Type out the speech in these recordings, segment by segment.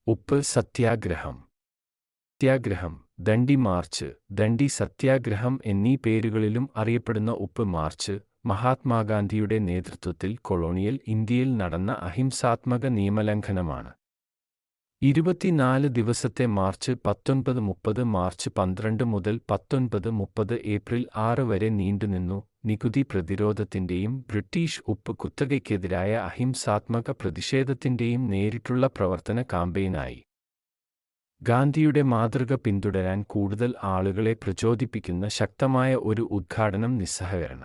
ഉപ്പ് സത്യാഗ്രഹം. സത്യാഗ്രഹം, ദണ്ഡി മാർച്ച്, ദണ്ഡി സത്യാഗ്രഹം എന്നീ പേരുകളിലും അറിയപ്പെടുന്ന ഉപ്പ് മാർച്ച്, മഹാത്മാഗാന്ധിയുടെ നേതൃത്വത്തിൽ കൊളോണിയൽ ഇന്ത്യയിൽ നടന്ന അഹിംസാത്മക നിയമലംഘനമാണ്. 24 ദിവസത്തെ മാർച്ച് 1930 മാർച്ച് 12 മുതൽ 1930 ഏപ്രിൽ 6 വരെ നീണ്ടുനിന്നു. നികുതി പ്രതിരോധത്തിന്റെയും ബ്രിട്ടീഷ് ഉപ്പ് കുത്തകയ്ക്കെതിരായ അഹിംസാത്മക പ്രതിഷേധത്തിന്റെയും നേരിട്ടുള്ള പ്രവർത്തന കാമ്പയിനായി. ഗാന്ധിയുടെ മാതൃക പിന്തുടരാൻ കൂടുതൽ ആളുകളെ പ്രചോദിപ്പിക്കുന്ന ശക്തമായ ഒരു ഉദ്ഘാടനം നിസ്സഹകരണ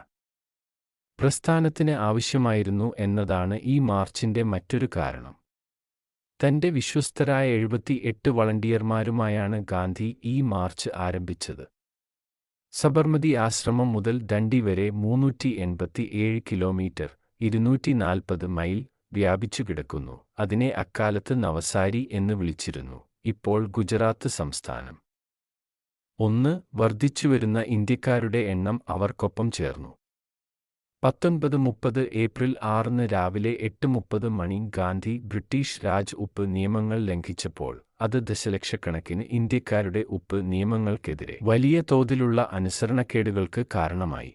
പ്രസ്ഥാനത്തിന് ആവശ്യമായിരുന്നു എന്നതാണ് ഈ മാർച്ചിന്റെ മറ്റൊരു കാരണം. തന്റെ വിശ്വസ്തരായ 78 വളണ്ടിയർമാരുമായാണ് ഗാന്ധി ഈ മാർച്ച് ആരംഭിച്ചത്. സബർമതി ആശ്രമം മുതൽ ദണ്ഡി വരെ 387 കിലോമീറ്റർ (240 മൈൽ) വ്യാപിച്ചുകിടക്കുന്നു. അതിനെ അക്കാലത്ത് നവസാരി എന്ന് വിളിച്ചിരുന്നു, ഇപ്പോൾ ഗുജറാത്ത് സംസ്ഥാനം. വർദ്ധിച്ചുവരുന്ന ഇന്ത്യക്കാരുടെ എണ്ണം അവർക്കൊപ്പം ചേർന്നു. 1930 ഏപ്രിൽ 6 രാവിലെ 8:30 മണി ഗാന്ധി ബ്രിട്ടീഷ് രാജ് ഉപ്പ് നിയമങ്ങൾ ലംഘിച്ചപ്പോൾ അത് ദശലക്ഷക്കണക്കിന് ഇന്ത്യക്കാരുടെ ഉപ്പ് നിയമങ്ങൾക്കെതിരെ വലിയ തോതിലുള്ള അനുസരണക്കേടുകൾക്ക് കാരണമായി.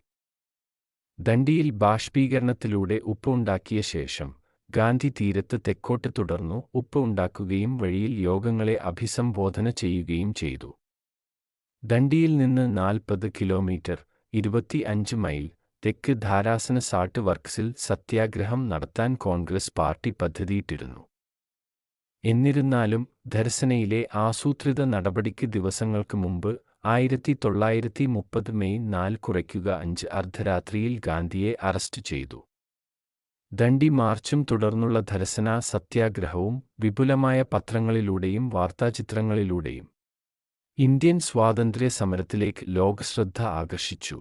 ദണ്ഡിയിൽ ബാഷ്പീകരണത്തിലൂടെ ഉപ്പ് ഉണ്ടാക്കിയ ശേഷം ഗാന്ധി തീരത്ത് തെക്കോട്ട് തുടർന്നു ഉപ്പ് ഉണ്ടാക്കുകയും വഴിയിൽ യോഗങ്ങളെ അഭിസംബോധന ചെയ്യുകയും ചെയ്തു. ദണ്ഡിയിൽ നിന്ന് 40 കിലോമീറ്റർ (25 മൈൽ) തെക്ക് ധാരാസന സാൾട്ട് വർക്ക്സിൽ സത്യാഗ്രഹം നടത്താൻ കോൺഗ്രസ് പാർട്ടി പദ്ധതിയിട്ടിരുന്നു. എന്നിരുന്നാലും ധരസനയിലെ ആസൂത്രിത നടപടിക്ക് ദിവസങ്ങൾക്ക് മുമ്പ് 1930 മെയ് 4 കുറയ്ക്കുക 5 അർദ്ധരാത്രിയിൽ ഗാന്ധിയെ അറസ്റ്റ് ചെയ്തു. ദണ്ഡി മാർച്ചും തുടർന്നുള്ള ധരസന സത്യാഗ്രഹവും വിപുലമായ പത്രങ്ങളിലൂടെയും വാർത്താചിത്രങ്ങളിലൂടെയും ഇന്ത്യൻ സ്വാതന്ത്ര്യ സമരത്തിലേക്ക് ലോകശ്രദ്ധ ആകർഷിച്ചു.